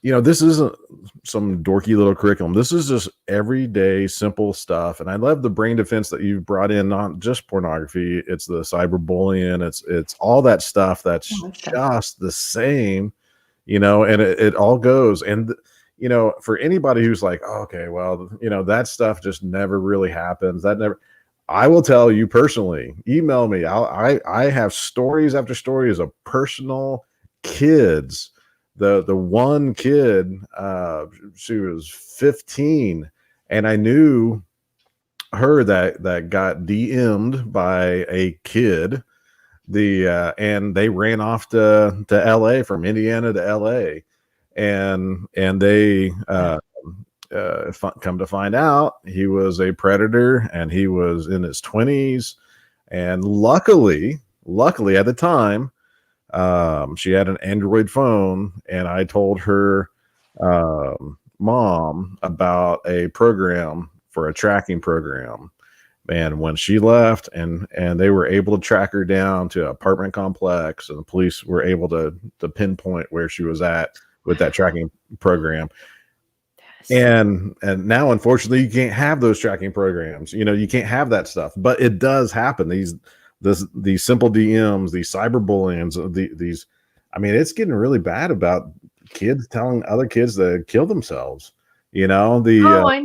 this isn't some dorky little curriculum. This is just everyday simple stuff. And I love the brain defense that you've brought in, not just pornography. It's the cyberbullying. It's all that stuff that's just the same, and it all goes. And, for anybody who's like, oh, okay, well, that stuff just never really happens. I will tell you personally, email me. I have stories after stories of personal kids. The one kid, she was 15, and I knew her that got DM'd by a kid. And they ran off to LA, from Indiana to LA, and they come to find out he was a predator, and he was in his 20s. And luckily at the time, she had an Android phone, and I told her, mom about a program for a tracking program. And when she left and they were able to track her down to an apartment complex, and the police were able to pinpoint where she was at with that tracking program. And now, unfortunately, you can't have those tracking programs. You can't have that stuff, but it does happen. These simple DMs, these cyberbullying, these, I mean, it's getting really bad about kids telling other kids to kill themselves. I know. I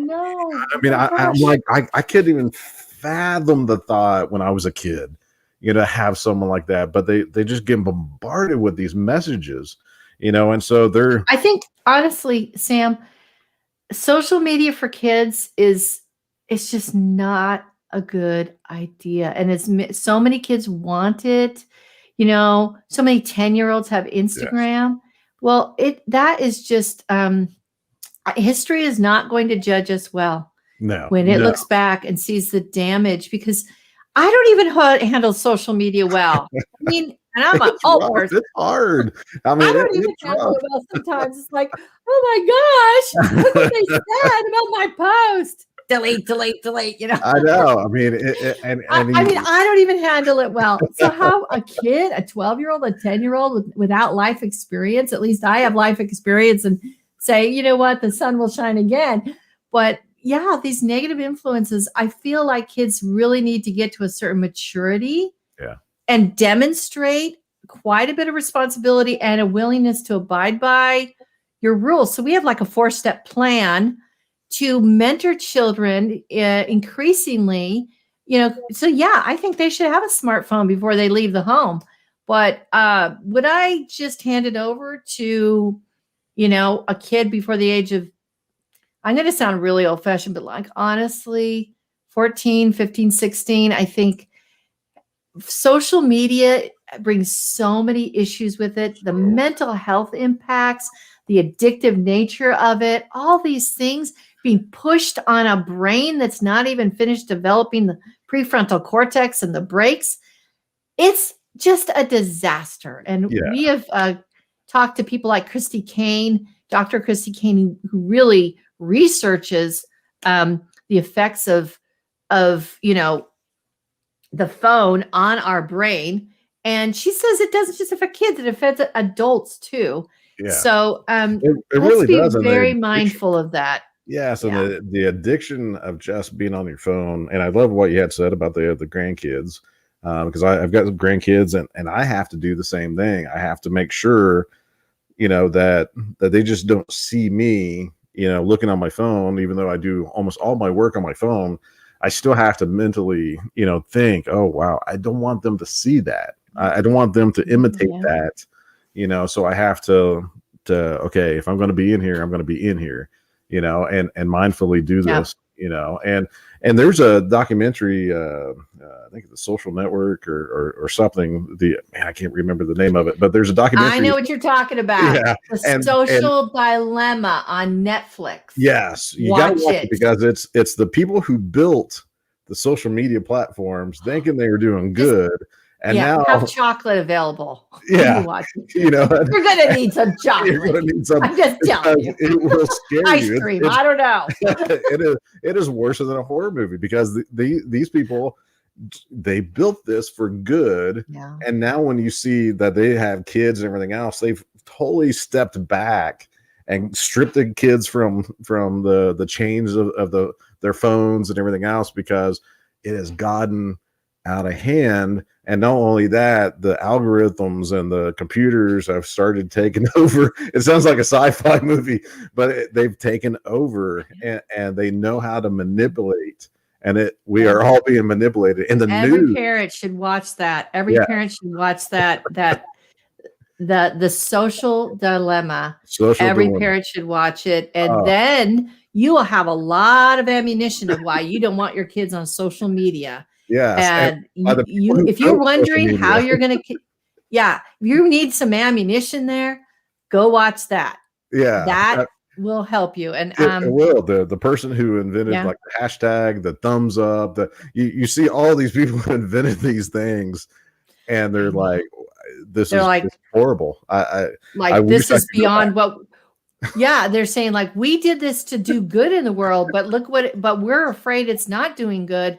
mean, I'm like, I couldn't even fathom the thought when I was a kid, to have someone like that, but they just get bombarded with these messages, and so I think, honestly, Sam, social media for kids it's just not a good idea. And so many kids want it, so many 10-year-olds have Instagram. Yes. Well, that is just, history is not going to judge us well. When it looks back and sees the damage, because I don't even handle social media well. I mean, and I'm an old person. It's hard. I mean, I don't even handle it well sometimes. It's like, oh my gosh, look what they said about my post. Delete. I know. I mean, I mean, I don't even handle it well. So how a kid, a 12-year-old, a 10-year-old without life experience, at least I have life experience, and say, you know what, the sun will shine again. But yeah, these negative influences, I feel like kids really need to get to a certain maturity and demonstrate quite a bit of responsibility and a willingness to abide by your rules. So we have like a 4-step plan to mentor children increasingly, so yeah, I think they should have a smartphone before they leave the home. But would I just hand it over to, a kid before the age of, I'm going to sound really old fashioned, but like, honestly, 14, 15, 16, I think social media brings so many issues with it. The mental health impacts, the addictive nature of it, all these things being pushed on a brain that's not even finished developing the prefrontal cortex and the brakes. It's just a disaster. And we have talked to people like Dr. Christy Kane, who really researches the effects of the phone on our brain. And she says it doesn't just affect kids, it affects adults too. Yeah. So it really does. Be very mindful of that. Yeah. So the addiction of just being on your phone. And I love what you had said about the grandkids, because I've got grandkids and I have to do the same thing. I have to make sure, that they just don't see me, looking on my phone. Even though I do almost all my work on my phone, I still have to mentally, think, oh, wow, I don't want them to see that. I don't want them to imitate that, so I have to, okay, if I'm going to be in here, I'm going to be in here, and mindfully do this, and there's a documentary, I think it's The Social Network or something. I can't remember the name of it, but there's a documentary. I know what you're talking about. Yeah. The Social Dilemma on Netflix. Yes. You got to watch it because it's the people who built the social media platforms thinking they were doing good. And now have chocolate available. Yeah. You're going to need some chocolate. You're going to need some. I'm just telling you. It will scare you. Ice cream. I don't know. It is worse than a horror movie because these people, they built this for good. Yeah. And now when you see that they have kids and everything else, they've totally stepped back and stripped the kids from the chains of their phones and everything else, because it has gotten out of hand. And not only that, the algorithms and the computers have started taking over. It sounds like a sci-fi movie, but they've taken over and they know how to manipulate. And we are all being manipulated. In the Every news, parent should watch that. Every parent should watch that. The Social Dilemma. Parent should watch it, and then you will have a lot of ammunition of why you don't want your kids on social media. Yeah, and if you're wondering how you're going to, if you need some ammunition there, go watch that. Yeah, that will help you. And it will. The person who invented like the hashtag, the thumbs up, you see all these people who invented these things, and they're like, this is horrible. I this is beyond what Yeah, they're saying like we did this to do good in the world, but look but we're afraid it's not doing good,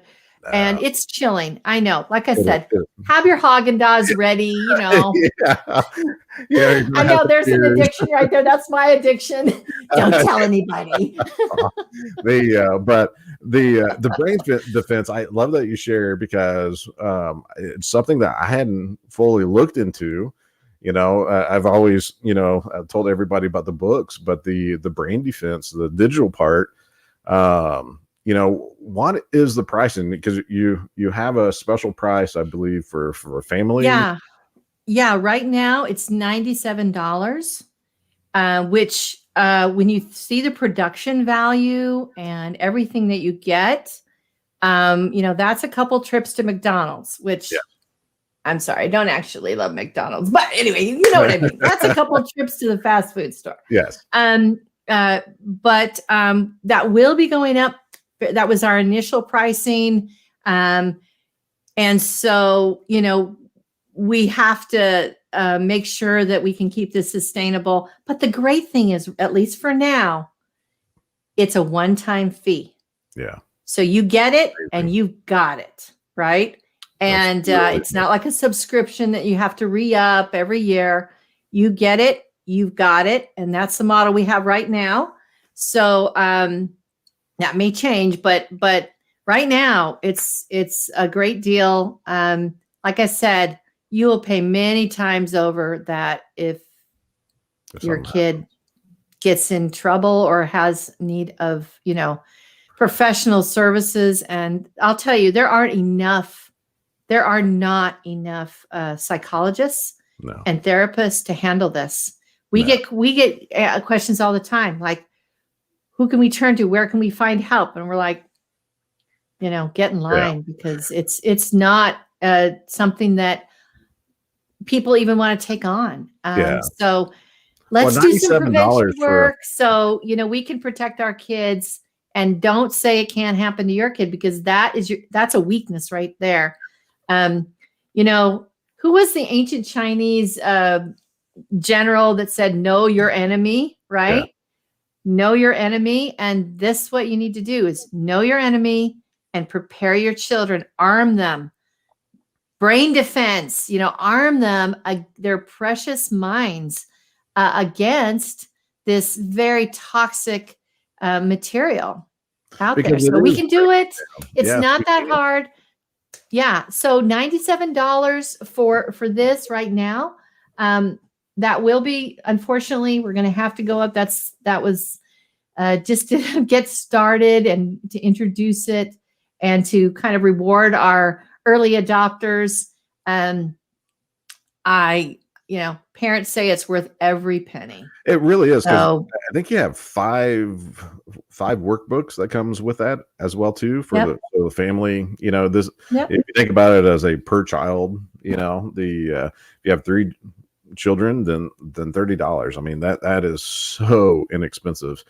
and Uh, it's chilling. I know. Like I it, said, it, have your Haagen-Dazs ready, you know. yeah, yeah, you're I gonna have know the there's an tears. addiction right there. That's my addiction. Don't tell anybody. But the defense, I love that you share, because it's something that I hadn't fully looked into. I've always I've told everybody about the books, but the brain defense, the digital part, what is the pricing? Because you have a special price, I believe, for a family. Yeah, right now it's $97, which when you see the production value and everything that you get, that's a couple trips to McDonald's, which Yeah. I'm sorry, I don't actually love McDonald's, but anyway, you know what I mean. That's a couple trips to the fast food store. Yes. But that will be going up. That was our initial pricing. And so, we have to make sure that we can keep this sustainable. But the great thing is, at least for now, it's a one-time fee. Yeah. So you get it and you've got it, right? And it's not like a subscription that you have to re-up every year. You get it, you've got it. And that's the model we have right now. So that may change, but right now it's a great deal. Like I said, you will pay many times over that if your kid gets in trouble or has need of, professional services. And I'll tell you, there are not enough psychologists and therapists to handle this. We get questions all the time, like, who can we turn to? Where can we find help? And we're like, get in line, because it's not something that people even want to take on. So let's do some prevention work so, we can protect our kids, and don't say it can't happen to your kid, because that's a weakness right there. Who was the ancient Chinese general that said, know your enemy, right? Yeah. Know your enemy. And this, what you need to do is know your enemy and prepare your children, arm them. Brain defense, arm them, their precious minds against this very toxic material out there. So we can do it. It's not that hard. Yeah. So $97 for this right now. That will be, unfortunately, we're going to have to go up. That was just to get started and to introduce it and to kind of reward our early adopters. Parents say it's worth every penny. It really is. So I think you have five workbooff that comes with that as well too, for the family. If you think about it as a per child, if you have 3 children, then $30. I mean, that is so inexpensive.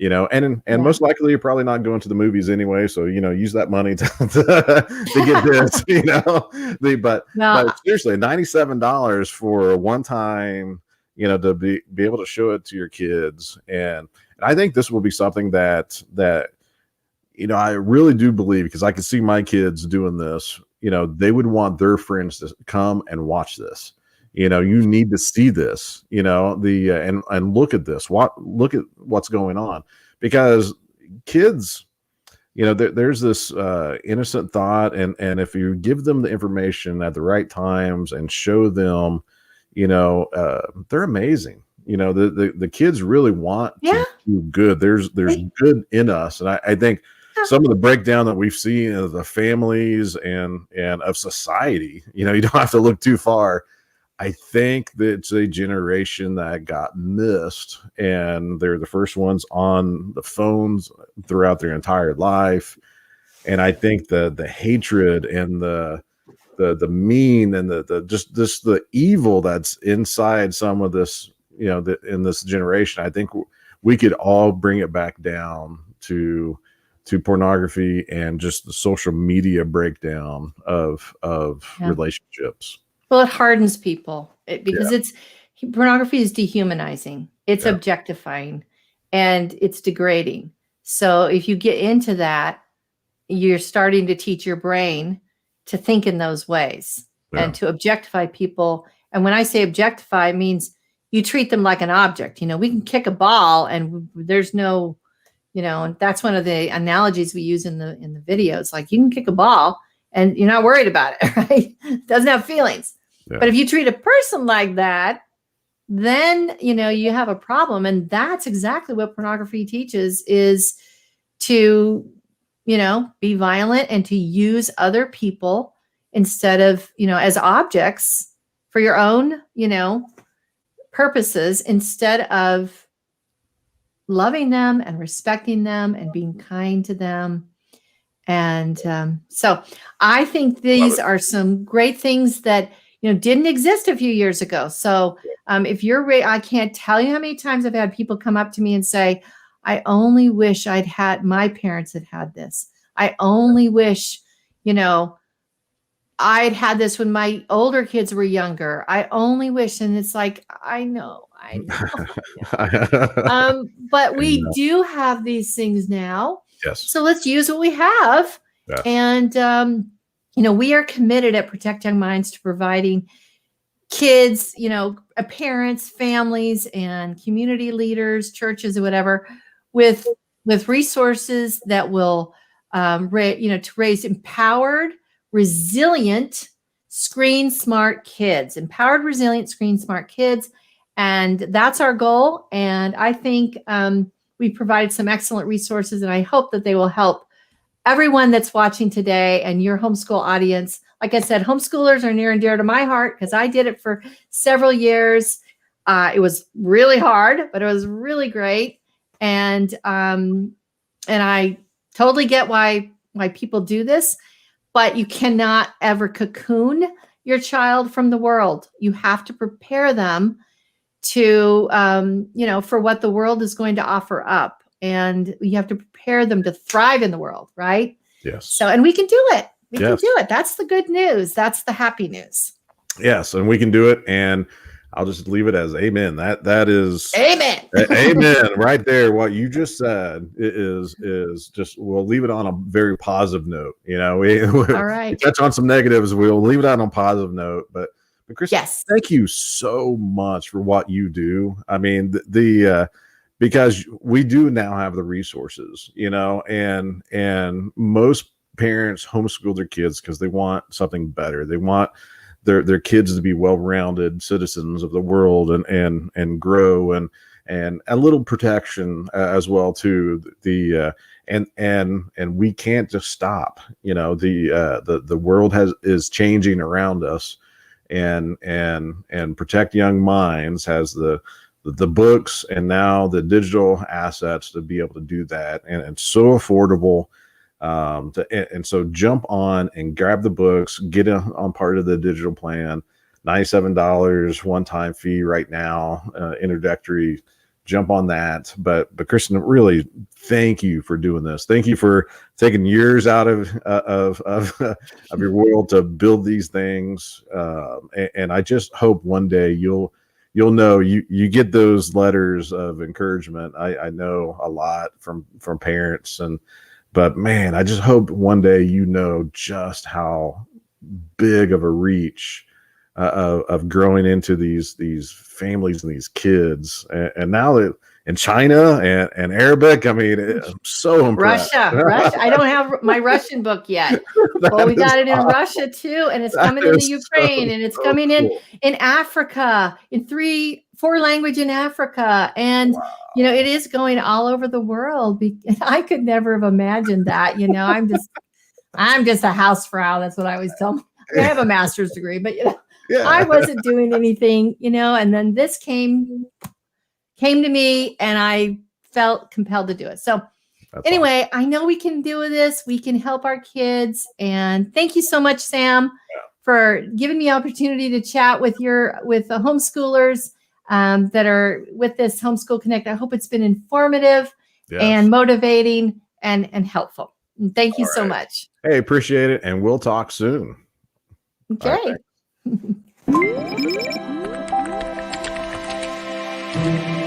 And most likely you're probably not going to the movies anyway. So, use that money to get this, but seriously, $97 for a one-time, to be able to show it to your kids. And I think this will be something that, I really do believe, because I can see my kids doing this, they would want their friends to come and watch this. You need to see this, and look at this. Look at what's going on, because kids, there's this innocent thought, and if you give them the information at the right times and show them, they're amazing. The kids really want to do good. There's good in us, and I think some of the breakdown that we've seen of the families and of society, you don't have to look too far. I think that it's a generation that got missed, and they're the first ones on the phones throughout their entire life. And I think the hatred and the mean and the evil that's inside some of this, in this generation, I think we could all bring it back down to pornography and just the social media breakdown of relationships. Well, it hardens people because pornography is dehumanizing. It's objectifying, and it's degrading. So if you get into that, you're starting to teach your brain to think in those ways and to objectify people. And when I say objectify, it means you treat them like an object. We can kick a ball and there's no, and that's one of the analogies we use in the videos. Like, you can kick a ball and you're not worried about it, right? It doesn't have feelings. Yeah. But if you treat a person like that, then, you have a problem. And that's exactly what pornography teaches, is to, be violent and to use other people instead of, as objects for your own, purposes, instead of loving them and respecting them and being kind to them. And so I think these are some great things that, didn't exist a few years ago. So if you're, I can't tell you how many times I've had people come up to me and say, I only wish my parents had this. I only wish, I'd had this when my older kids were younger. I only wish. And it's like, I know. But we do have these things now. Yes. So let's use what we have. Yes. And, we are committed at Protect Young Minds to providing kids, parents, families, and community leaders, churches, or whatever, with resources that will, to raise empowered, resilient, screen smart kids. Empowered, resilient, screen smart kids. And that's our goal. And I think we provided some excellent resources, and I hope that they will help everyone that's watching today and your homeschool audience. Like I said, homeschoolers are near and dear to my heart because I did it for several years. It was really hard, but it was really great. And I totally get why people do this, but you cannot ever cocoon your child from the world. You have to prepare them to, for what the world is going to offer up. And you have to prepare them to thrive in the world, right? Yes. So, and we can do it. We can do it. That's the good news. That's the happy news. Yes, and we can do it. And I'll just leave it as amen. That is amen. Amen right there. What you just said is just, we'll leave it on a very positive note. All right. We touch on some negatives. We'll leave it on a positive note. But Kristen, thank you so much for what you do. I mean, because we do now have the resources, and most parents homeschool their kids because they want something better. They want their kids to be well-rounded citizens of the world and grow and a little protection as well too. And we can't just stop. The world is changing around us, and Protect Young Minds has the books and now the digital assets to be able to do that, and it's so affordable. And so jump on and grab the books, get on part of the digital plan. $97 one-time fee right now, introductory. Jump on that. But Kristen, really, thank you for doing this. Thank you for taking years out of your world to build these things. And I just hope one day you'll know you get those letters of encouragement. I know a lot from parents, but man, I just hope one day just how big of a reach of growing into these families and these kids, and now that in China and Arabic, I mean, I'm so impressed. Russia. I don't have my Russian book yet. Well, we got it in Russia too, and it's coming in the Ukraine, and it's coming in Africa, in 4 language in Africa, and it is going all over the world. I could never have imagined that. I'm just a housefrau. That's what I always tell them. I have a master's degree, but I wasn't doing anything, and then this came to me, and I felt compelled to do it. So anyway, awesome. I know we can do this. We can help our kids. And thank you so much, Sam, for giving me the opportunity to chat with the homeschoolers that are with this Homeschool Connect. I hope it's been informative and motivating and helpful. And thank you so much. Hey, appreciate it. And we'll talk soon. Okay. Bye.